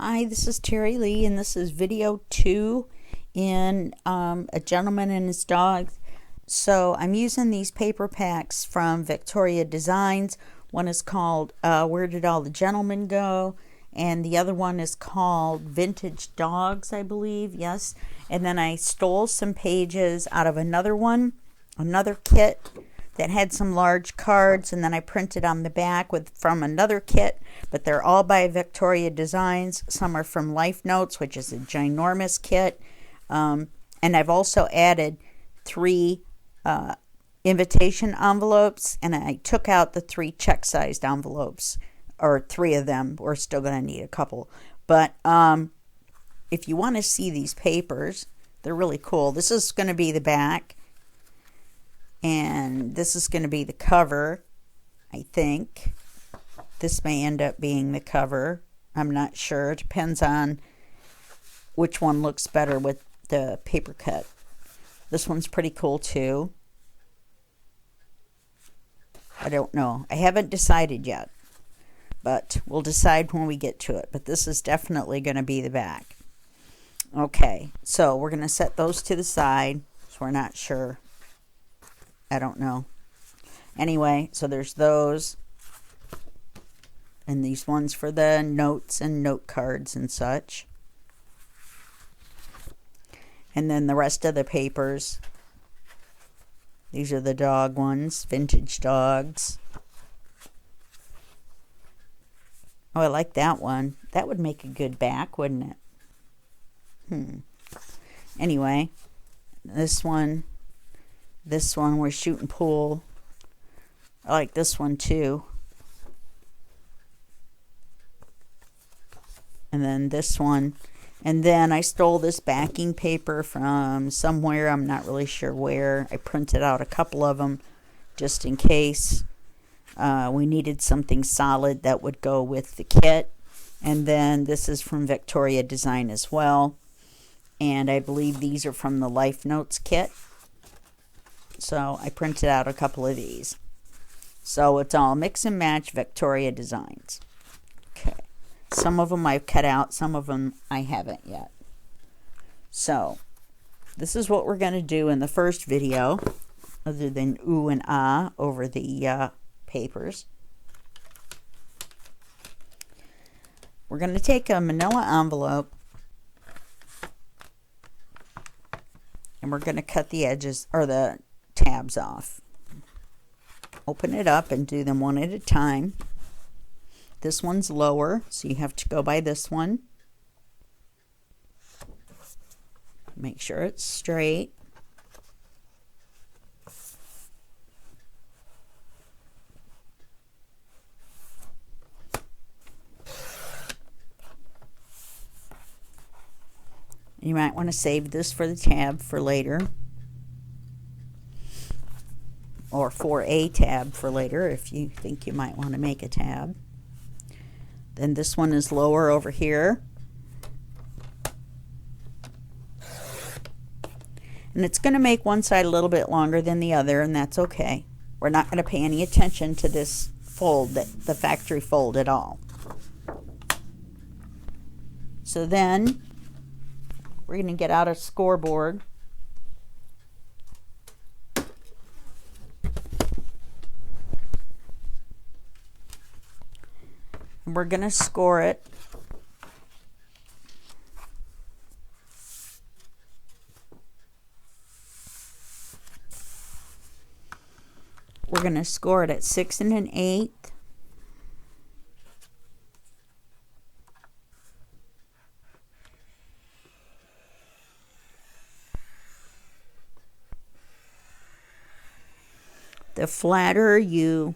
Hi, this is Terry Lee, and this is video 2 in A Gentleman and His Dog. So I'm using these paper packs from Victoria Designs. One is called Where Did All the Gentlemen Go? And the other one is called Vintage Dogs, I believe, yes. And then I stole some pages out of another one, another kit that had some large cards, and then I printed on the back from another kit, but they're all by Victoria Designs. Some are from Life Notes, which is a ginormous kit, and I've also added 3 invitation envelopes, and I took out the 3 check-sized envelopes, or 3 of them. We're still going to need a couple, but if you want to see these papers, they're really cool. This is going to be the back, and this is going to be the cover, I think. This may end up being the cover. I'm not sure. It depends on which one looks better with the paper cut. This one's pretty cool too. I don't know. I haven't decided yet, but we'll decide when we get to it. But this is definitely going to be the back. Okay, so we're going to set those to the side, so we're not sure. I don't know. Anyway, so there's those. And these ones for the notes and note cards and such. And then the rest of the papers. These are the dog ones, vintage dogs. Oh, I like that one. That would make a good back, wouldn't it? Anyway, this one we're shooting pool. I like this one too. And then this one. And then I stole this backing paper from somewhere. I'm not really sure where. I printed out a couple of them just in case we needed something solid that would go with the kit. And then this is from Victoria Design as well. And I believe these are from the Life Notes kit. So I printed out a couple of these. So it's all mix and match Victoria Designs. Okay. Some of them I've cut out. Some of them I haven't yet. So this is what we're going to do in the first video, other than ooh and ah over the papers. We're going to take a manila envelope, and we're going to cut the edges or the tabs off. Open it up and do them one at a time. This one's lower, so you have to go by this one. Make sure it's straight. You might want to save this for the tab for later, or for a tab for later if you think you might want to make a tab. Then this one is lower over here. And it's going to make one side a little bit longer than the other, and that's okay. We're not going to pay any attention to this fold, the factory fold at all. So then we're going to get out a scoreboard. We're going to score it. We're going to score it at 6 1/8. The flatter you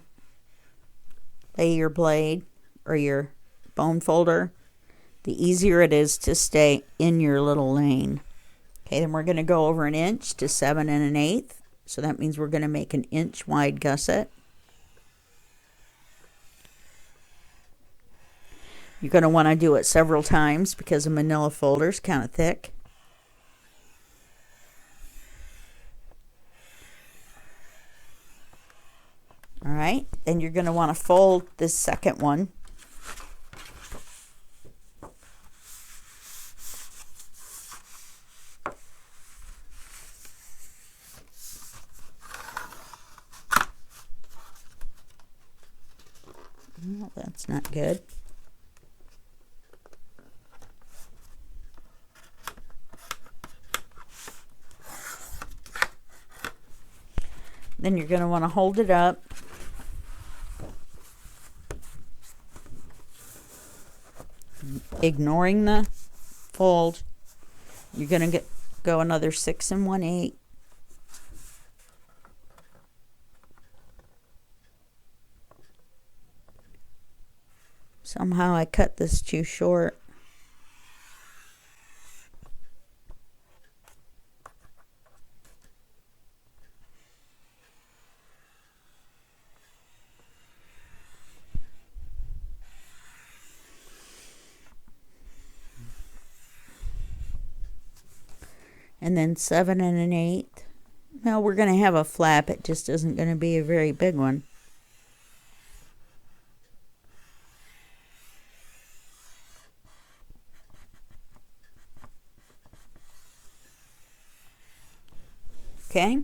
lay your blade or your bone folder, the easier it is to stay in your little lane. Okay, then we're going to go over 1 inch to 7 1/8. So that means we're going to make an 1 inch wide gusset. You're going to want to do it several times because a manila folder is kind of thick. All right, then you're going to want to fold this second one That's not good. Then you're going to want to hold it up. Ignoring the fold. You're going to go another 6 1/8. Somehow I cut this too short. And then 7 1/8. Well, we're going to have a flap. It just isn't going to be a very big one. Okay,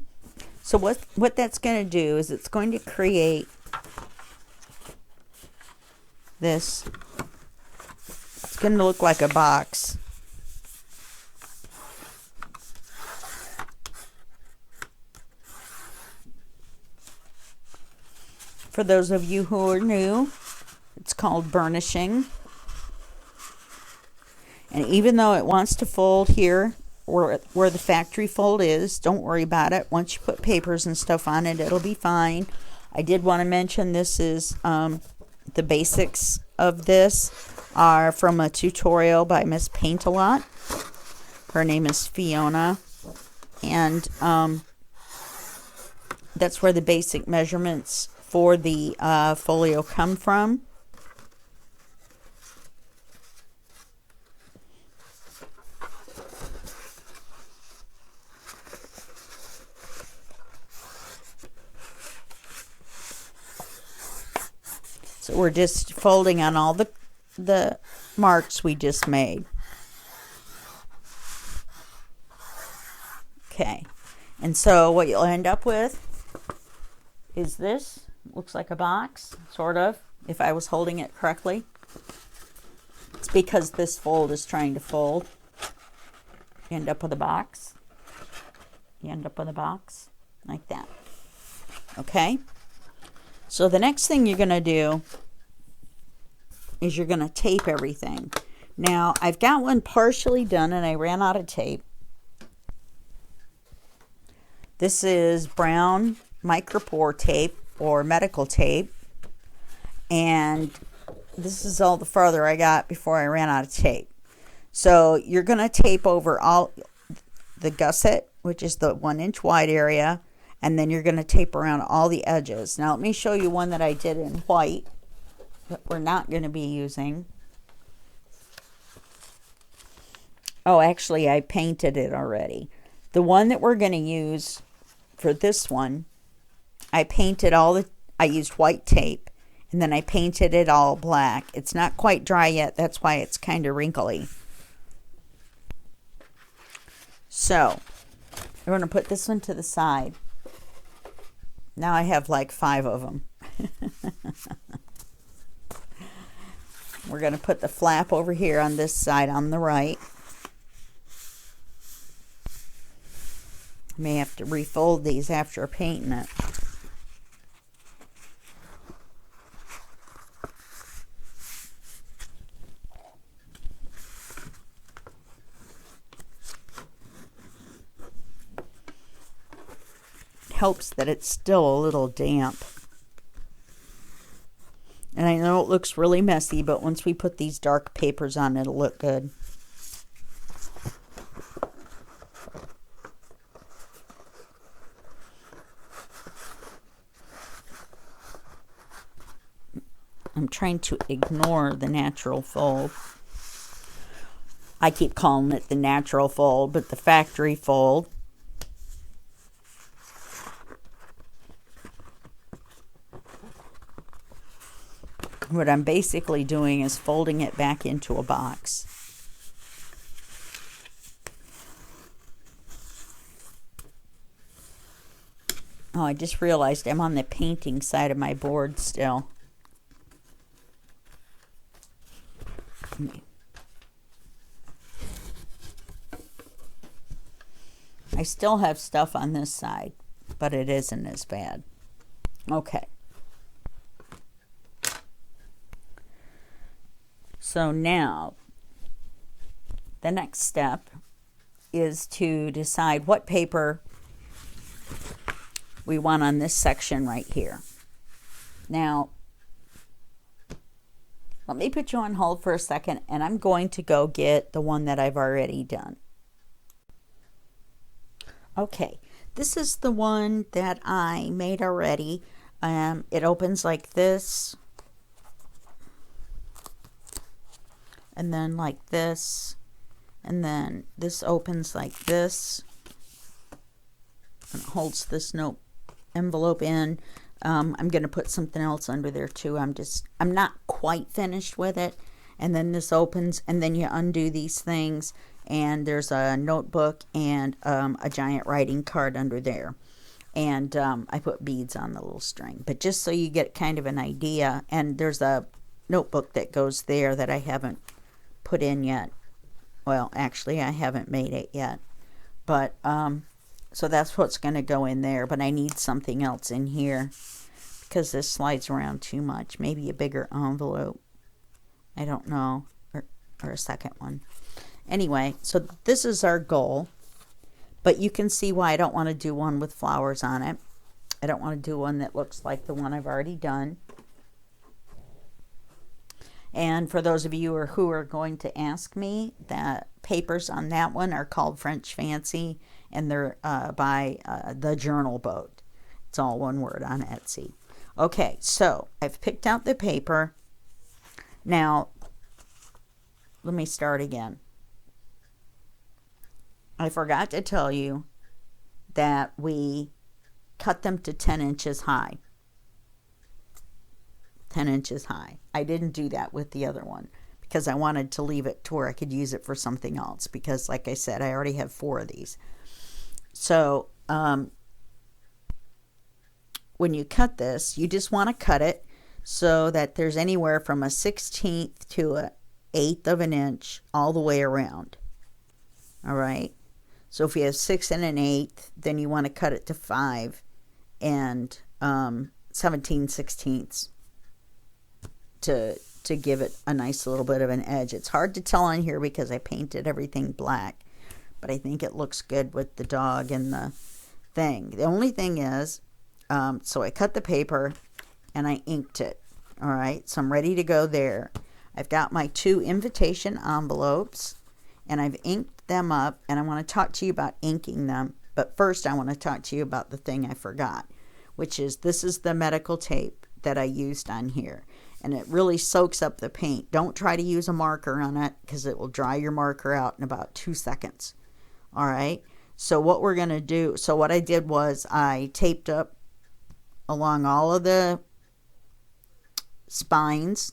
so what that's going to do is it's going to create this. It's going to look like a box. For those of you who are new, it's called burnishing. And even though it wants to fold here where the factory fold is, don't worry about it. Once you put papers and stuff on it, it'll be fine. I did want to mention this is the basics of this are from a tutorial by Miss Paint-A-Lot. Her name is Fiona. And that's where the basic measurements for the folio come from. So we're just folding on all the marks we just made. Okay, and so what you'll end up with is this. Looks like a box, sort of, if I was holding it correctly. It's because this fold is trying to fold. You end up with a box. You end up with a box like that. Okay? So the next thing you're going to do is you're going to tape everything. Now, I've got one partially done and I ran out of tape. This is brown micropore tape or medical tape, and this is all the farther I got before I ran out of tape. So you're going to tape over all the gusset, which is the 1-inch wide area, and then you're going to tape around all the edges. Now let me show you one that I did in white that we're not going to be using. Oh, actually I painted it already. The one that we're going to use for this one, I painted I used white tape, and then I painted it all black. It's not quite dry yet. That's why it's kind of wrinkly. So, I'm going to put this one to the side. Now I have like 5 of them. We're going to put the flap over here on this side on the right. May have to refold these after painting it. Helps that it's still a little damp. And I know it looks really messy, but once we put these dark papers on, it'll look good. I'm trying to ignore the natural fold. I keep calling it the natural fold, but the factory fold. What I'm basically doing is folding it back into a box. Oh, I just realized I'm on the painting side of my board still. I still have stuff on this side, but it isn't as bad. Okay. So now, the next step is to decide what paper we want on this section right here. Now, let me put you on hold for a second, and I'm going to go get the one that I've already done. Okay, this is the one that I made already. It opens like this, and then like this, and then this opens like this, and it holds this note envelope in. I'm going to put something else under there too. I'm not quite finished with it. And then this opens, and then you undo these things, and there's a notebook and a giant writing card under there. And I put beads on the little string, but just so you get kind of an idea. And there's a notebook that goes there that I haven't put in yet. Well, actually, I haven't made it yet, but so that's what's going to go in there. But I need something else in here because this slides around too much. Maybe a bigger envelope. I don't know, or a second one. Anyway, so this is our goal, but you can see why I don't want to do one with flowers on it. I don't want to do one that looks like the one I've already done. And for those of you who are going to ask me, the papers on that one are called French Fancy, and they're by The Journal Boat. It's all one word on Etsy. Okay, so I've picked out the paper. Now, let me start again. I forgot to tell you that we cut them to 10 inches high. 10 inches high. I didn't do that with the other one because I wanted to leave it to where I could use it for something else because, like I said, I already have 4 of these. So, when you cut this, you just want to cut it so that there's anywhere from a 1/16 to a 1/8 of an inch all the way around. All right. So if you have 6 and an 1/8, then you want to cut it to 5 and 17/16 to give it a nice little bit of an edge. It's hard to tell on here because I painted everything black, but I think it looks good with the dog and the thing. The only thing is, so I cut the paper and I inked it. All right, so I'm ready to go there. I've got my 2 invitation envelopes and I've inked them up, and I want to talk to you about inking them. But first I want to talk to you about the thing I forgot, which is this is the medical tape that I used on here, and it really soaks up the paint. Don't try to use a marker on it because it will dry your marker out in about 2 seconds. All right, so what we're going to do, so what I did was I taped up along all of the spines,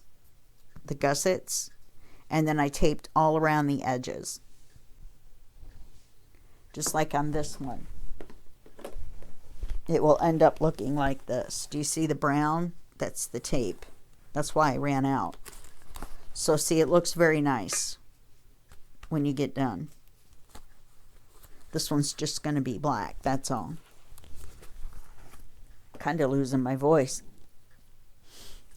the gussets, and then I taped all around the edges, just like on this one. It will end up looking like this. Do you see the brown? That's the tape. That's why I ran out. So see, it looks very nice when you get done. This one's just going to be black, that's all. Kind of losing my voice.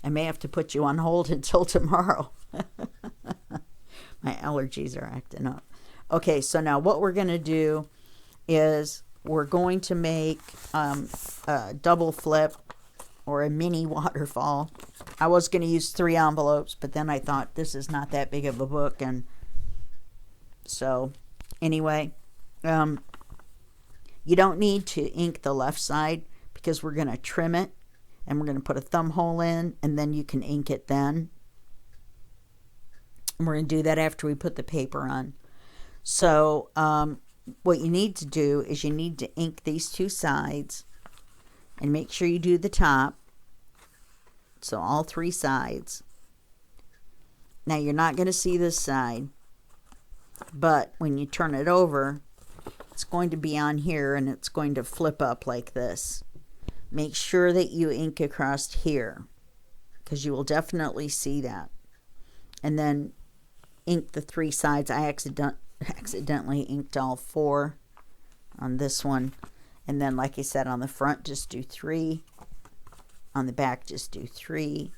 I may have to put you on hold until tomorrow. My allergies are acting up. Okay, so now what we're going to do is we're going to make a double flip or a mini waterfall. I was going to use 3 envelopes, but then I thought this is not that big of a book, and so anyway, you don't need to ink the left side because we're going to trim it and we're going to put a thumb hole in, and then you can ink it then. And we're going to do that after we put the paper on. So what you need to do is you need to ink these 2 sides and make sure you do the top. So all 3 sides. Now you're not going to see this side, but when you turn it over, it's going to be on here and it's going to flip up like this. Make sure that you ink across here because you will definitely see that. And then ink the 3 sides. I accidentally inked all 4 on this one. And then, like I said, on the front, just do 3. On the back, just do 3.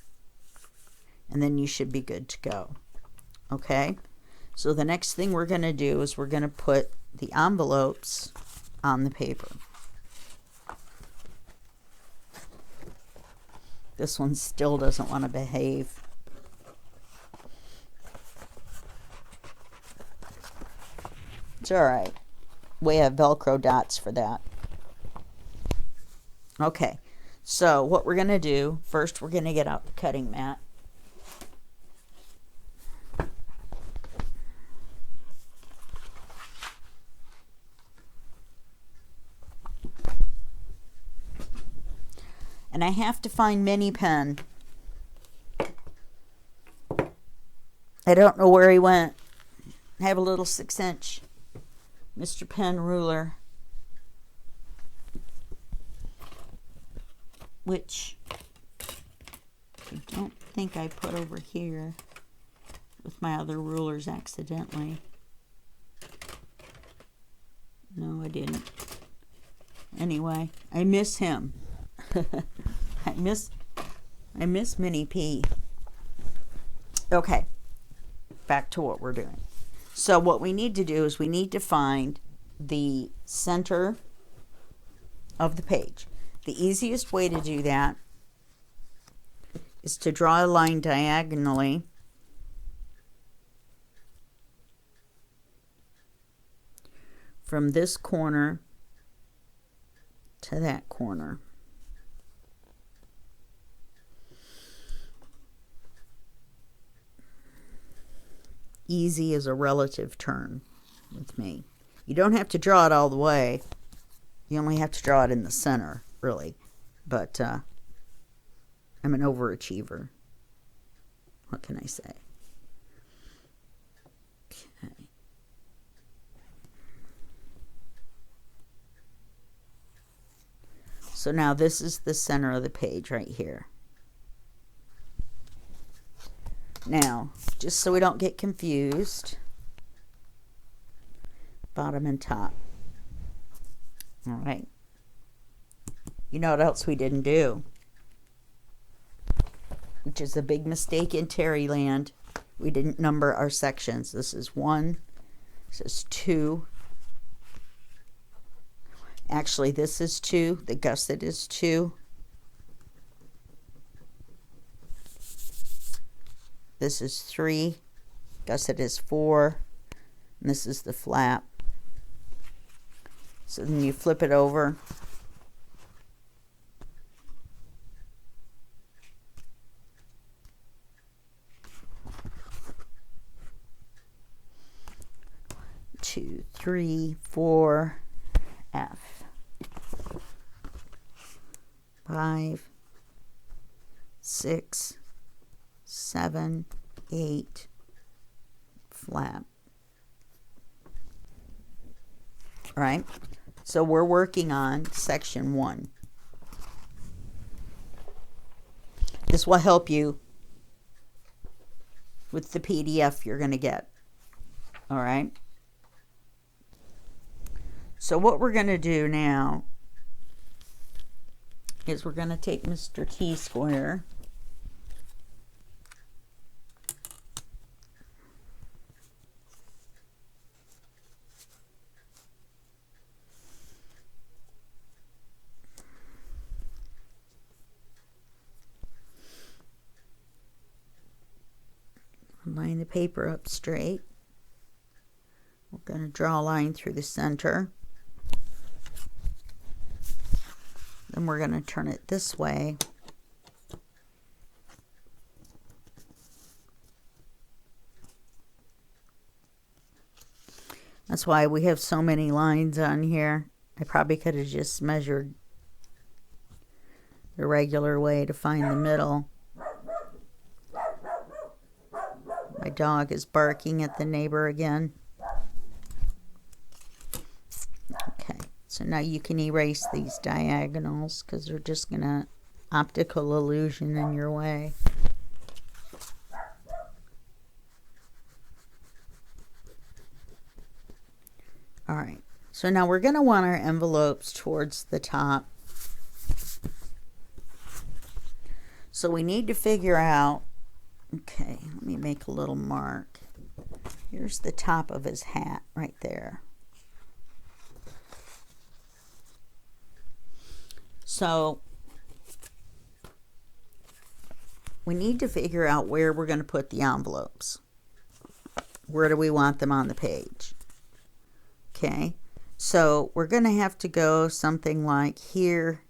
And then you should be good to go. Okay? So the next thing we're going to do is we're going to put the envelopes on the paper. This one still doesn't want to behave. It's alright. We have Velcro dots for that. Okay, so what we're going to do, first we're going to get out the cutting mat. And I have to find Mini Pen. I don't know where he went. I have a little 6-inch Mr. Pen ruler, which I don't think I put over here with my other rulers accidentally. No, I didn't. Anyway, I miss him. I miss Mini P. Okay, back to what we're doing. So what we need to do is we need to find the center of the page. The easiest way to do that is to draw a line diagonally from this corner to that corner. Easy is a relative term with me. You don't have to draw it all the way. You only have to draw it in the center, really. But I'm an overachiever. What can I say? Okay. So now this is the center of the page right here. Now, just so we don't get confused, bottom and top. All right. You know what else we didn't do? Which is a big mistake in Terryland. We didn't number our sections. This is 1. This is 2. Actually, this is 2. The gusset is 2. This is 3. Gusset is 4. And this is the flap. So then you flip it over. Two, 3, 4, F. 5, 6, 7, 8, flap. All right, so we're working on section 1. This will help you with the PDF you're going to get. All right. So what we're going to do now is we're going to take Mr. T-square . Line the paper up straight. We're going to draw a line through the center. Then we're going to turn it this way. That's why we have so many lines on here. I probably could have just measured the regular way to find the middle. My dog is barking at the neighbor again. Okay, so now you can erase these diagonals because they're just going to optical illusion in your way. So now we're going to want our envelopes towards the top. So we need to figure out, okay, let me make a little mark. Here's the top of his hat right there. So we need to figure out where we're going to put the envelopes. Where do we want them on the page? Okay, so we're going to have to go something like here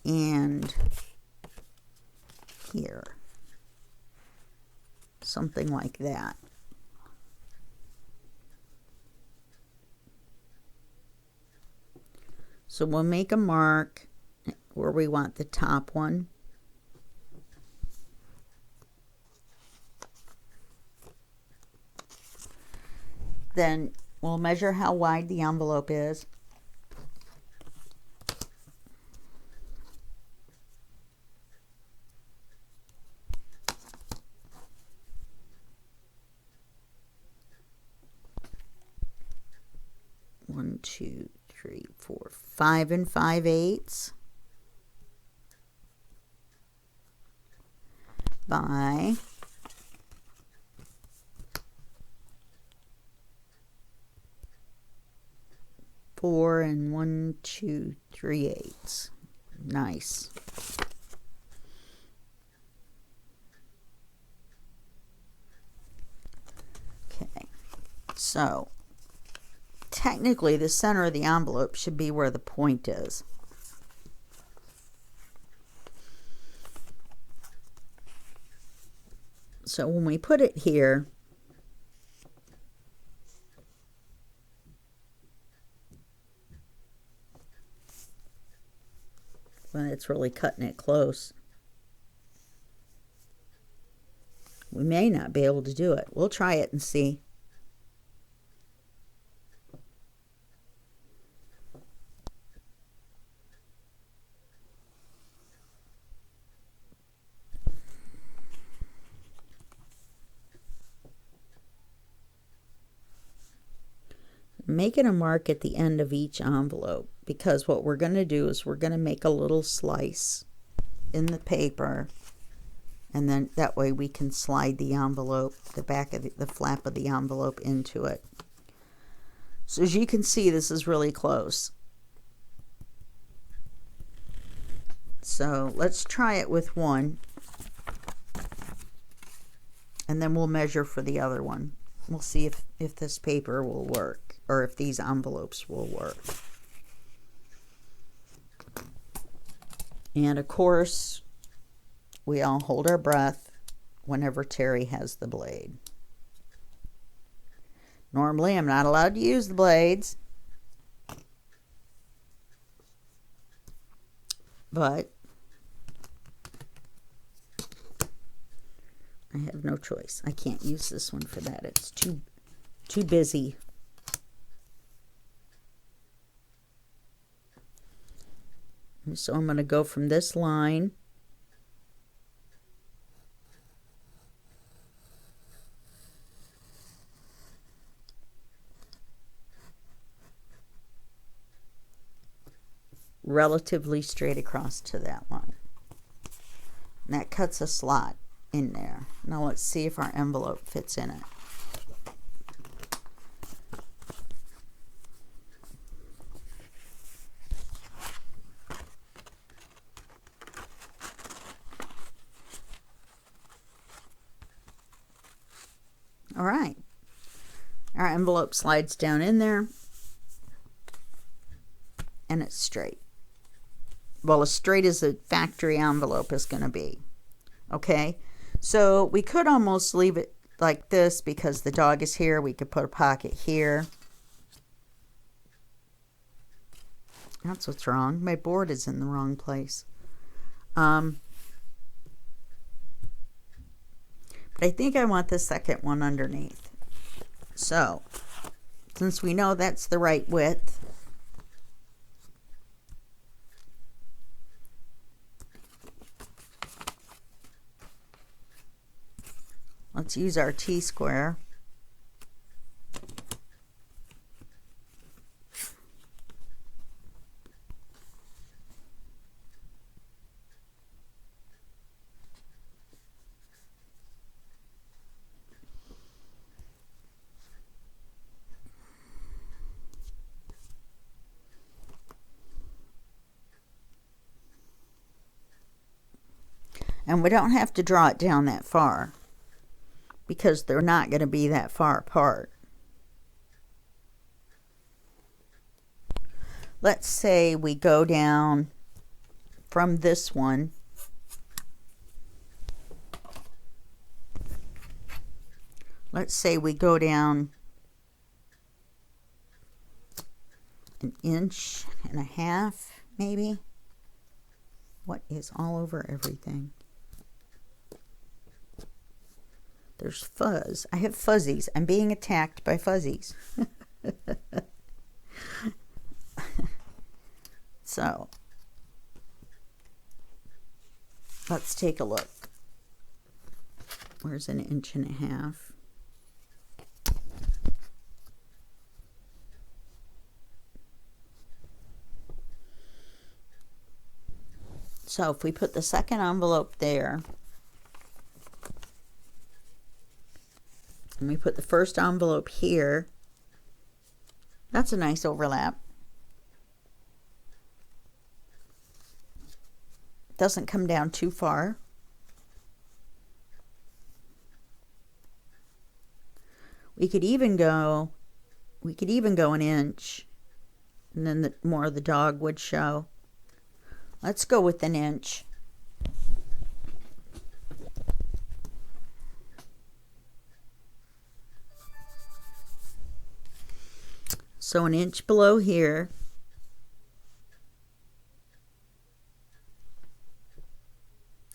and here. Something like that. So we'll make a mark where we want the top one. Then we'll measure how wide the envelope is. One, 2, 3, 4, 5 5/8 by 4 1 2 3/8. Nice. Okay, so technically the center of the envelope should be where the point is. So when we put it here, when it's really cutting it close, we may not be able to do it. We'll try it and see. Making a mark at the end of each envelope, because what we're going to do is we're going to make a little slice in the paper, and then that way we can slide the envelope, the back of the flap of the envelope into it. So as you can see, this is really close. So let's try it with one, and then we'll measure for the other one. We'll see if this paper will work, or if these envelopes will work. And of course, we all hold our breath whenever Terry has the blade. Normally, I'm not allowed to use the blades, but I have no choice. I can't use this one for that. It's too busy. And so I'm going to go from this line relatively straight across to that line. And that cuts a slot in there. Now let's see if our envelope fits in it. All right, our envelope slides down in there and it's straight. Well, as straight as a factory envelope is going to be. Okay, so we could almost leave it like this because the dog is here. We could put a pocket here. That's what's wrong. My board is in the wrong place. But I think I want the second one underneath. So, since we know that's the right width, let's use our T-square. And we don't have to draw it down that far because they're not going to be that far apart. Let's say we go down from this one. Let's say we go down 1.5 inches, maybe. What is all over everything? There's fuzz. I have fuzzies. I'm being attacked by fuzzies. So, let's take a look. Where's 1.5 inches? So if we put the second envelope there, and we put the first envelope here, that's a nice overlap. Doesn't come down too far. We could even go 1 inch, and then more of the dog would show. Let's go with 1 inch. So 1 inch below here.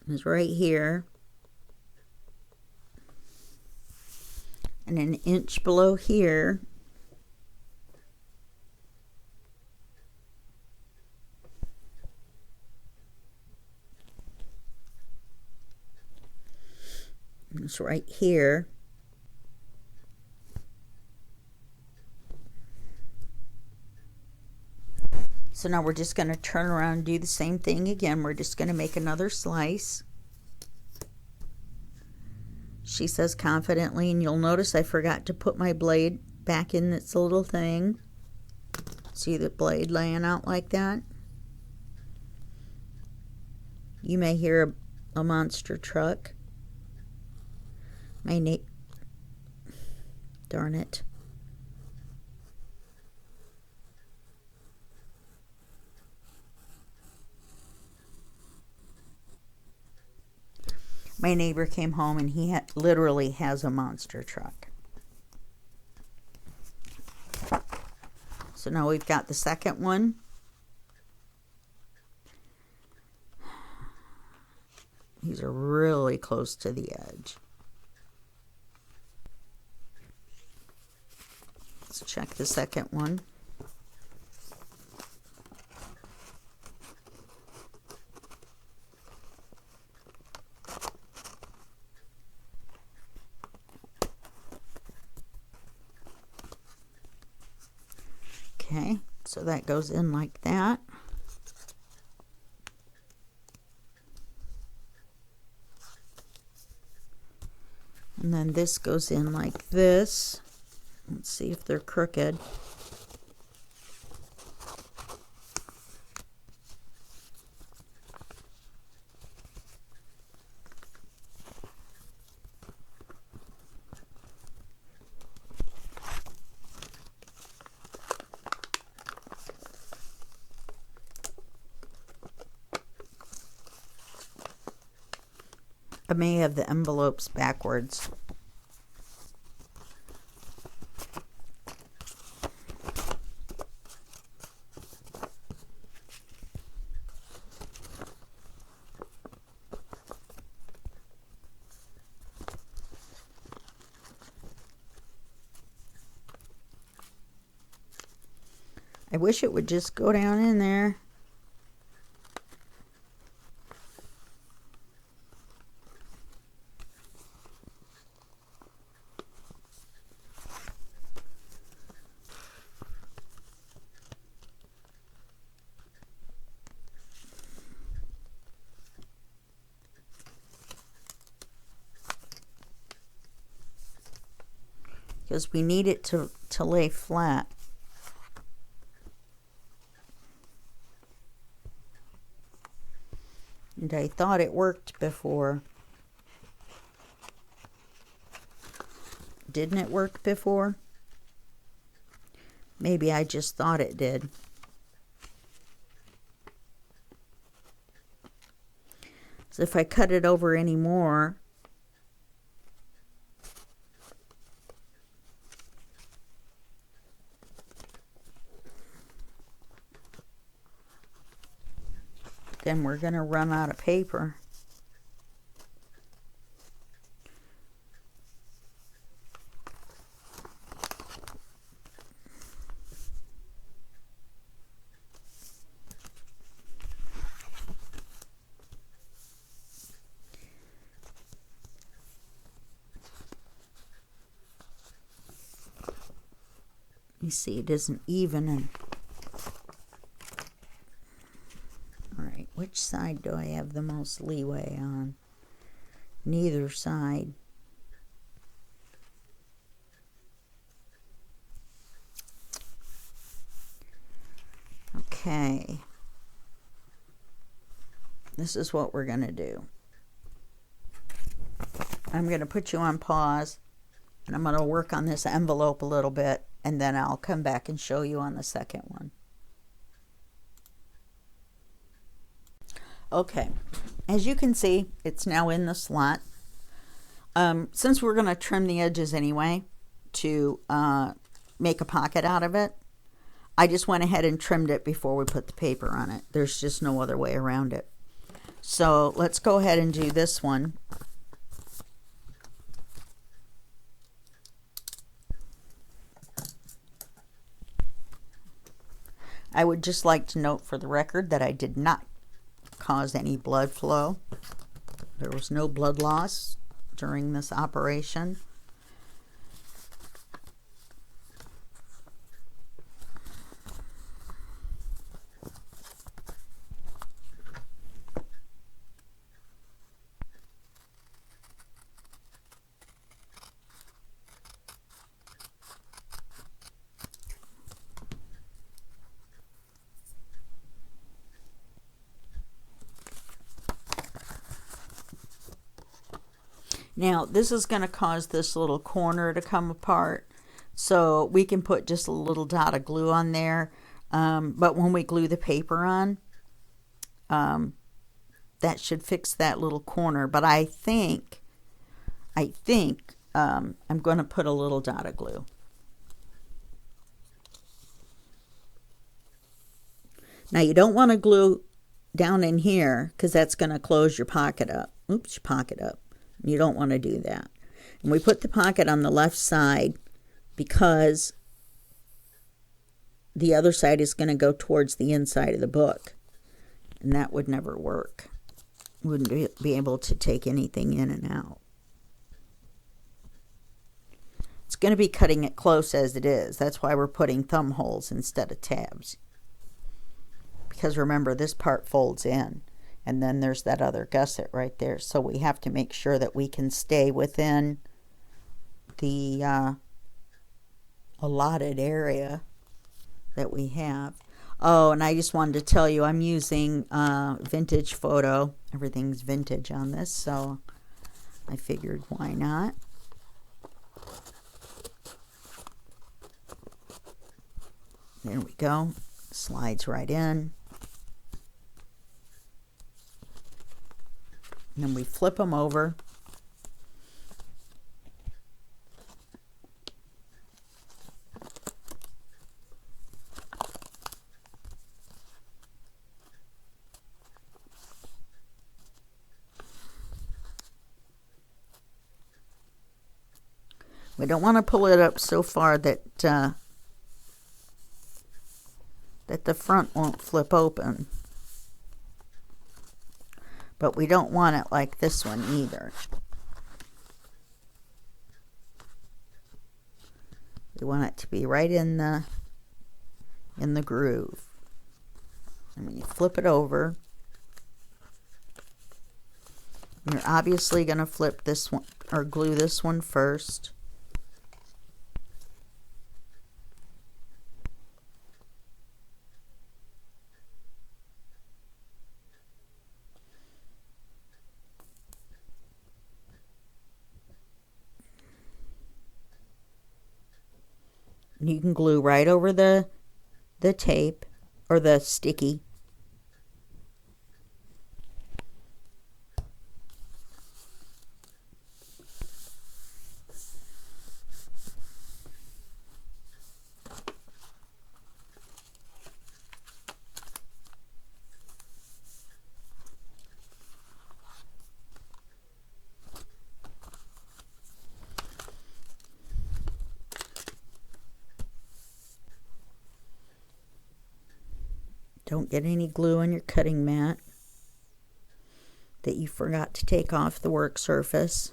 Is right here. And 1 inch below here. It's right here. So now we're just going to turn around and do the same thing again. We're just going to make another slice. She says confidently, and you'll notice I forgot to put my blade back in its little thing. See the blade laying out like that? You may hear a monster truck. Darn it. My neighbor came home and he literally has a monster truck. So now we've got the second one. These are really close to the edge. Let's check the second one. Okay, so that goes in like that. And then this goes in like this. Let's see if they're crooked. I may have the envelopes backwards. I wish it would just go down in there. Because we need it to lay flat. And I thought it worked before. Didn't it work before? Maybe I just thought it did. So if I cut it over any more, then we're going to run out of paper. You see, it isn't even. And all right, which side do I have the most leeway on? Neither side. Okay. This is what we're going to do. I'm going to put you on pause, and I'm going to work on this envelope a little bit, and then I'll come back and show you on the second one. Okay, as you can see, it's now in the slot. Since we're going to trim the edges anyway to make a pocket out of it, I just went ahead and trimmed it before we put the paper on it. There's just no other way around it. So let's go ahead and do this one. I would just like to note for the record that I did not cause any blood flow. There was no blood loss during this operation. Now, this is going to cause this little corner to come apart, so we can put just a little dot of glue on there, but when we glue the paper on, that should fix that little corner. But I think I'm going to put a little dot of glue. Now, you don't want to glue down in here because that's going to close your pocket up. Oops, your pocket up. You don't want to do that. And we put the pocket on the left side because the other side is going to go towards the inside of the book. And that would never work. Wouldn't be able to take anything in and out. It's going to be cutting it close as it is. That's why we're putting thumb holes instead of tabs. Because remember, this part folds in. And then there's that other gusset right there. So we have to make sure that we can stay within the allotted area that we have. Oh, and I just wanted to tell you I'm using vintage photo. Everything's vintage on this, so I figured why not. There we go. Slides right in. And then we flip them over. We don't want to pull it up so far that that the front won't flip open. But we don't want it like this one either. We want it to be right in the groove. And when you flip it over, you're obviously going to flip this one or glue this one first. And you can glue right over the tape or the sticky. Don't get any glue on your cutting mat that you forgot to take off the work surface.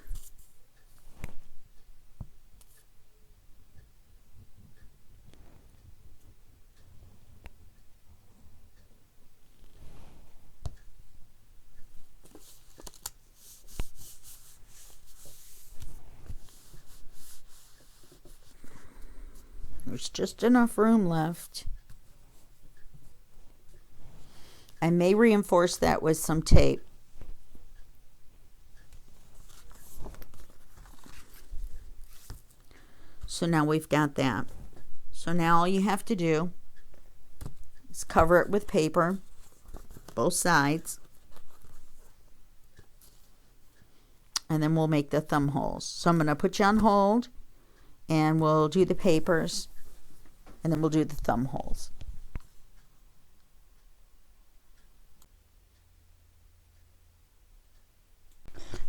There's just enough room left. I may reinforce that with some tape. So now we've got that. So now all you have to do is cover it with paper, both sides, and then we'll make the thumb holes. So I'm going to put you on hold, and we'll do the papers, and then we'll do the thumb holes.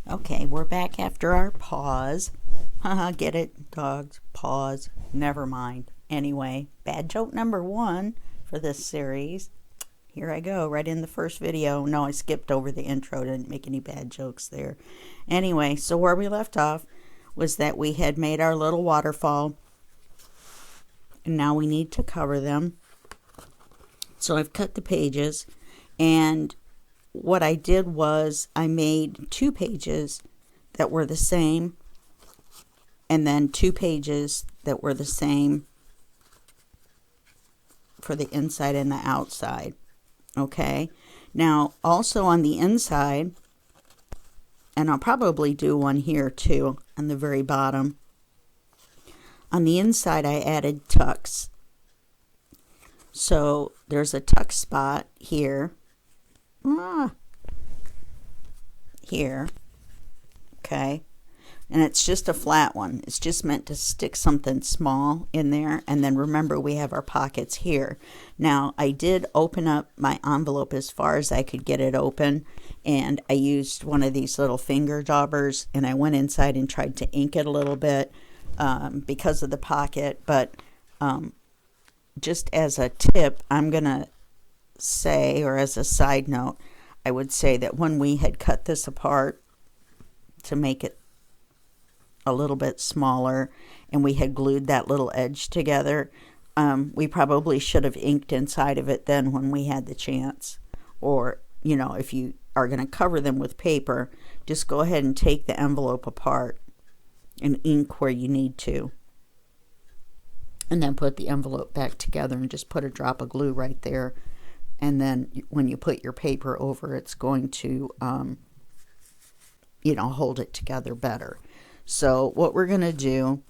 Okay, we're back after our pause. Haha, get it, dogs? Pause. Never mind. Anyway, bad joke number 1 for this series. Here I go, right in the first video. No, I skipped over the intro. Didn't make any bad jokes there. Anyway, so where we left off was that we had made our little waterfall. And now we need to cover them. So I've cut the pages, and what I did was I made 2 pages that were the same, and then 2 pages that were the same for the inside and the outside. Okay, now also on the inside, and I'll probably do one here too on the very bottom. On the inside I added tucks. So there's a tuck spot here. Here, okay, and it's just a flat one. It's just meant to stick something small in there, and then remember we have our pockets here. Now I did open up my envelope as far as I could get it open, and I used one of these little finger daubers, and I went inside and tried to ink it a little bit because of the pocket. But just as a tip, I'm gonna say, or as a side note, I would say that when we had cut this apart to make it a little bit smaller, and we had glued that little edge together, we probably should have inked inside of it then when we had the chance. Or, you know, if you are going to cover them with paper, just go ahead and take the envelope apart and ink where you need to. And then put the envelope back together and just put a drop of glue right there. And then when you put your paper over, it's going to, you know, hold it together better. So what we're going to do,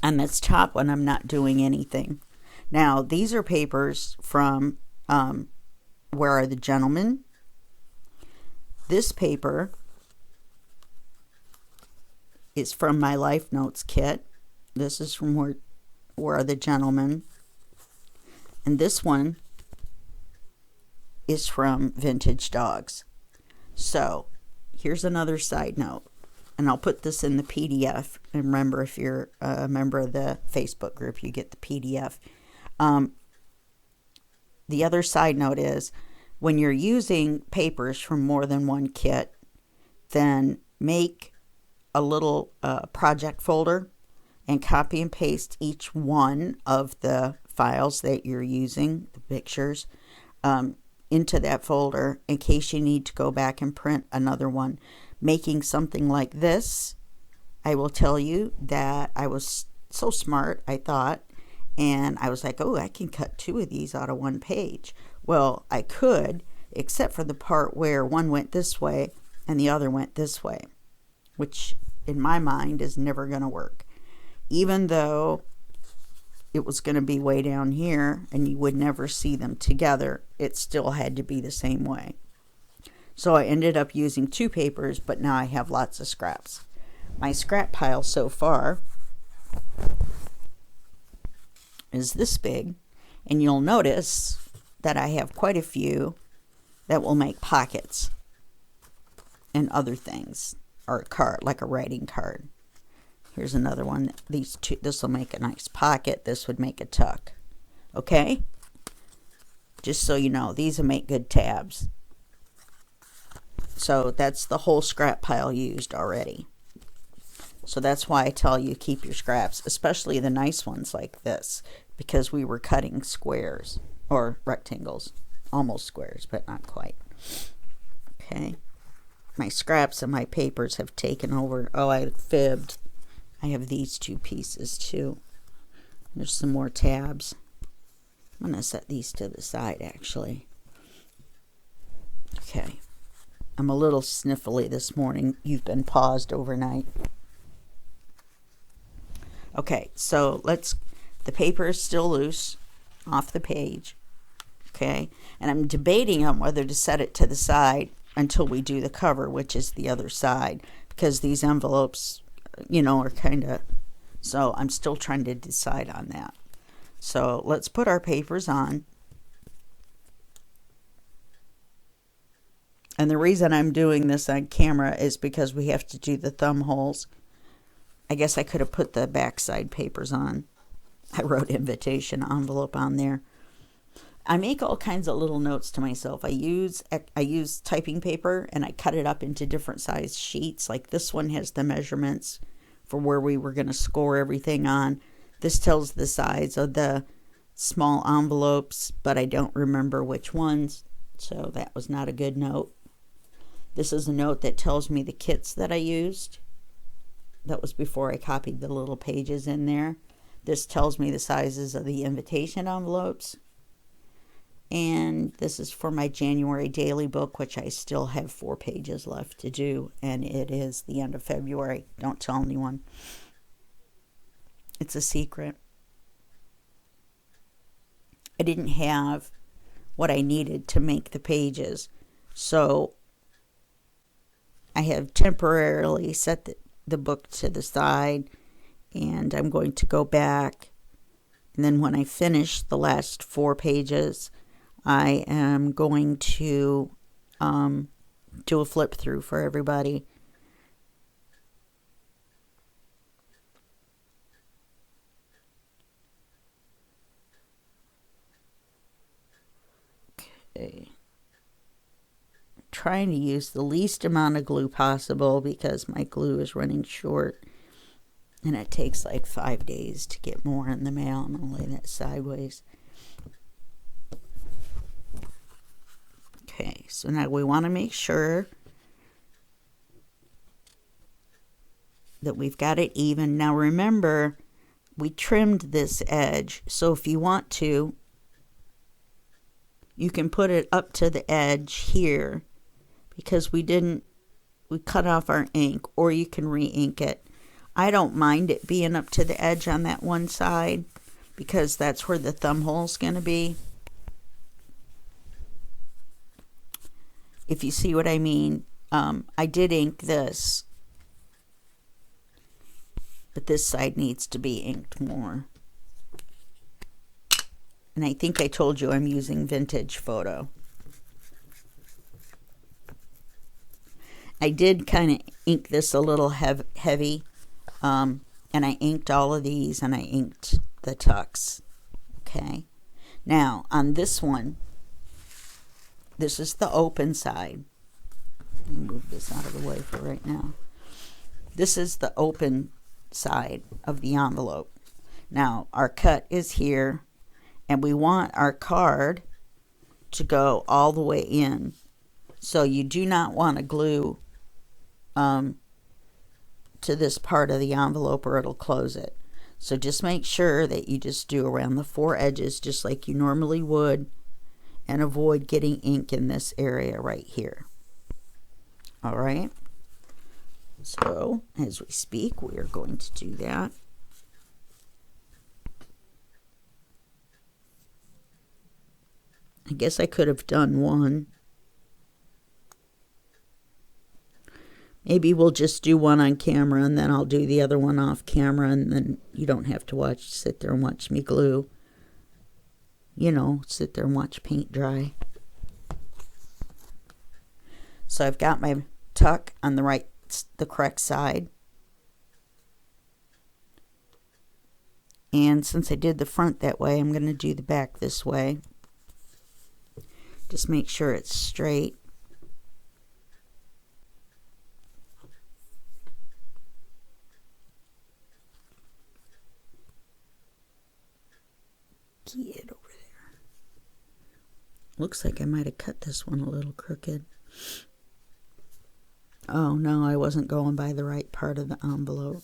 on this top one, I'm not doing anything. Now, these are papers from Where Are the Gentlemen? This paper is from my Life Notes kit. This is from Where Are the Gentlemen? And this one is from Vintage Dogs. So here's another side note, and I'll put this in the PDF. And remember, if you're a member of the Facebook group, you get the PDF. The other side note is, when you're using papers from more than one kit, then make a little project folder and copy and paste each one of the files that you're using, the pictures, into that folder in case you need to go back and print another one. Making something like this, I will tell you that I was so smart, I thought, and I was like, oh, I can cut 2 of these out of 1 page. Well, I could, except for the part where one went this way and the other went this way, which in my mind is never going to work. even though it was going to be way down here and you would never see them together, it still had to be the same way. So I ended up using 2 papers, but now I have lots of scraps. My scrap pile so far is this big, and you'll notice that I have quite a few that will make pockets and other things, or a card, like a writing card. Here's another one. These two, this will make a nice pocket. This would make a tuck. Okay? Just so you know, these will make good tabs. So that's the whole scrap pile used already. So that's why I tell you keep your scraps, especially the nice ones like this, because we were cutting squares or rectangles, almost squares, but not quite. Okay. My scraps and my papers have taken over. Oh, I fibbed. I have these 2 pieces too. There's some more tabs. I'm going to set these to the side actually. Okay. I'm a little sniffly this morning. You've been paused overnight. Okay, so the paper is still loose off the page. Okay, and I'm debating on whether to set it to the side until we do the cover, which is the other side, because these envelopes, you know, are kind of, so I'm still trying to decide on that. So let's put our papers on. And the reason I'm doing this on camera is because we have to do the thumb holes. I guess I could have put the backside papers on. I wrote invitation envelope on there. I make all kinds of little notes to myself. I use typing paper and I cut it up into different size sheets. Like this one has the measurements for where we were going to score everything on. This tells the size of the small envelopes, but I don't remember which ones. So that was not a good note. This is a note that tells me the kits that I used. That was before I copied the little pages in there. This tells me the sizes of the invitation envelopes. And this is for my January daily book, which I still have 4 pages left to do. And it is the end of February. Don't tell anyone. It's a secret. I didn't have what I needed to make the pages. So I have temporarily set the book to the side, and I'm going to go back, and then when I finish the last 4 pages, I am going to do a flip through for everybody. Okay. Trying to use the least amount of glue possible because my glue is running short and it takes like 5 days to get more in the mail. I'm going to lay that sideways. Okay, so now we want to make sure that we've got it even. Now remember, we trimmed this edge, so if you want to, you can put it up to the edge here, because we cut off our ink, or you can re-ink it. I don't mind it being up to the edge on that one side because that's where the thumb hole is going to be. If you see what I mean, I did ink this, but this side needs to be inked more. And I think I told you I'm using Vintage Photo. I did kind of ink this a little heavy, and I inked all of these, and I inked the tucks. Okay, now on this one, this is the open side. Let me move this out of the way for right now. This is the open side of the envelope. Now our cut is here, and we want our card to go all the way in. So you do not want to glue to this part of the envelope or it'll close it. So just make sure that you just do around the 4 edges just like you normally would, and avoid getting ink in this area right here. All right, so as we speak, we are going to do that. I guess I could have done one. Maybe we'll just do one on camera and then I'll do the other one off camera, and then you don't have to sit there and watch me glue. You know, sit there and watch paint dry. So I've got my tuck on the correct side. And since I did the front that way, I'm going to do the back this way. Just make sure it's straight. Get over there. Looks like I might have cut this one a little crooked. Oh no, I wasn't going by the right part of the envelope.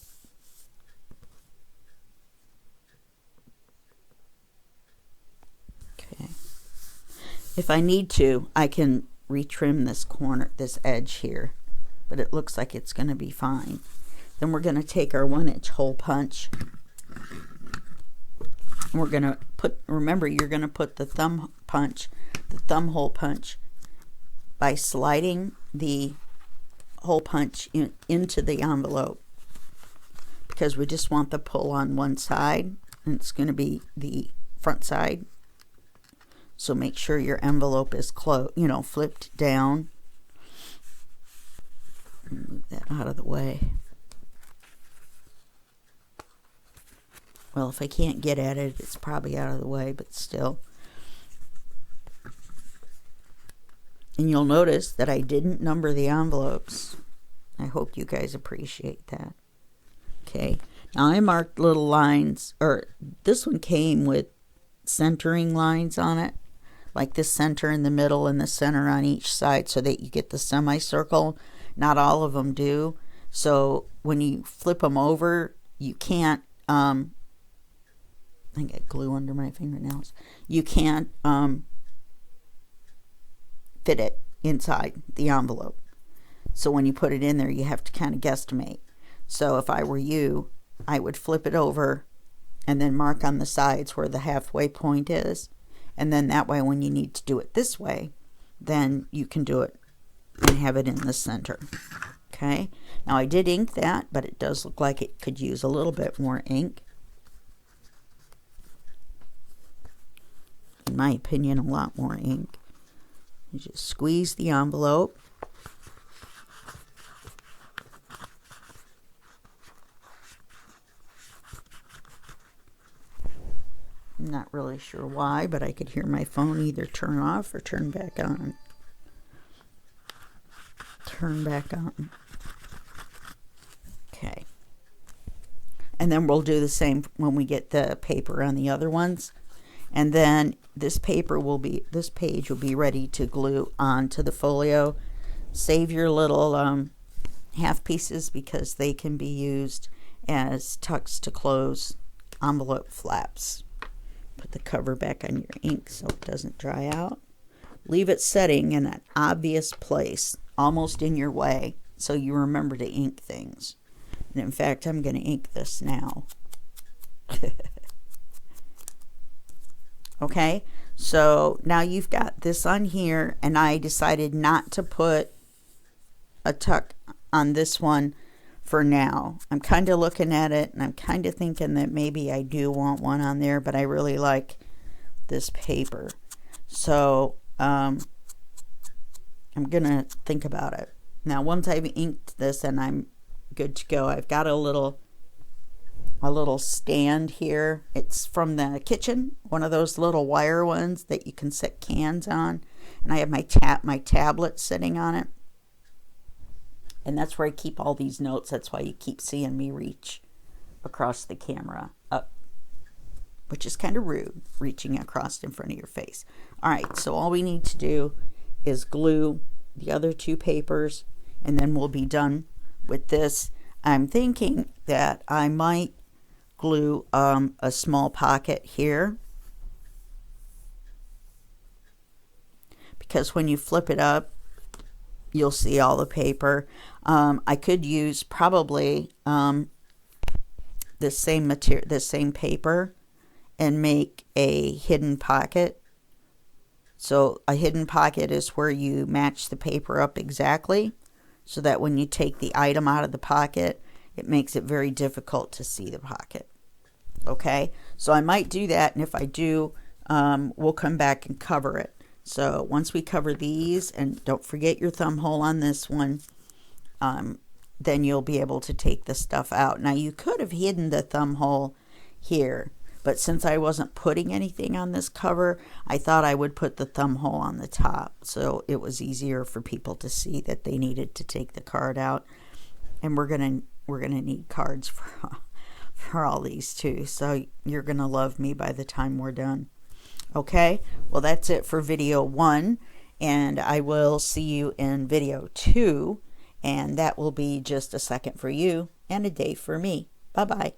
Okay. If I need to, I can retrim this corner, this edge here, but it looks like it's going to be fine. Then we're going to take our 1-inch hole punch. And we're going to remember, you're going to put the thumb hole punch by sliding the hole punch into the envelope, because we just want the pull on one side, and it's going to be the front side. So make sure your envelope is flipped down. Move that out of the way. Well, if I can't get at it, it's probably out of the way, but still. And you'll notice that I didn't number the envelopes. I hope you guys appreciate that. Okay, now I marked little lines, or this one came with centering lines on it, like this center in the middle and the center on each side, so that you get the semicircle. Not all of them do. So when you flip them over, you can't, I got glue under my fingernails. You can't fit it inside the envelope. So when you put it in there, you have to kind of guesstimate. So if I were you, I would flip it over and then mark on the sides where the halfway point is. And then that way, when you need to do it this way, then you can do it and have it in the center. Okay. Now I did ink that, but it does look like it could use a little bit more ink. In my opinion, a lot more ink. You just squeeze the envelope. I'm not really sure why, but I could hear my phone either turn off or turn back on. Turn back on. Okay. And then we'll do the same when we get the paper on the other ones. And then this page will be ready to glue onto the folio. Save your little half pieces, because they can be used as tucks to close envelope flaps. Put the cover back on your ink so it doesn't dry out. Leave it setting in an obvious place, almost in your way, so you remember to ink things. And in fact, I'm going to ink this now. Okay, so now you've got this on here, and I decided not to put a tuck on this one for now. I'm kind of looking at it, and I'm kind of thinking that maybe I do want one on there, but I really like this paper. So I'm going to think about it. Now, once I've inked this and I'm good to go, I've got a little stand here. It's from the kitchen, one of those little wire ones that you can set cans on. And I have my tablet sitting on it. And that's where I keep all these notes. That's why you keep seeing me reach across the camera up, which is kind of rude, reaching across in front of your face. All right, so all we need to do is glue the other two papers, and then we'll be done with this. I'm thinking that I might glue a small pocket here, because when you flip it up, you'll see all the paper. I could use probably this same material, this same paper, and make a hidden pocket So a hidden pocket is where you match the paper up exactly so that when you take the item out of the pocket, it makes it very difficult to see the pocket. Okay, so I might do that, and if I do, we'll come back and cover it. So once we cover these, and don't forget your thumb hole on this one, then you'll be able to take the stuff out. Now you could have hidden the thumb hole here, but since I wasn't putting anything on this cover, I thought I would put the thumb hole on the top so it was easier for people to see that they needed to take the card out. And we're gonna need cards for all these too, so you're gonna love me by the time we're done. Okay, well that's it for video 1, and I will see you in video 2, and that will be just a second for you and a day for me. Bye bye.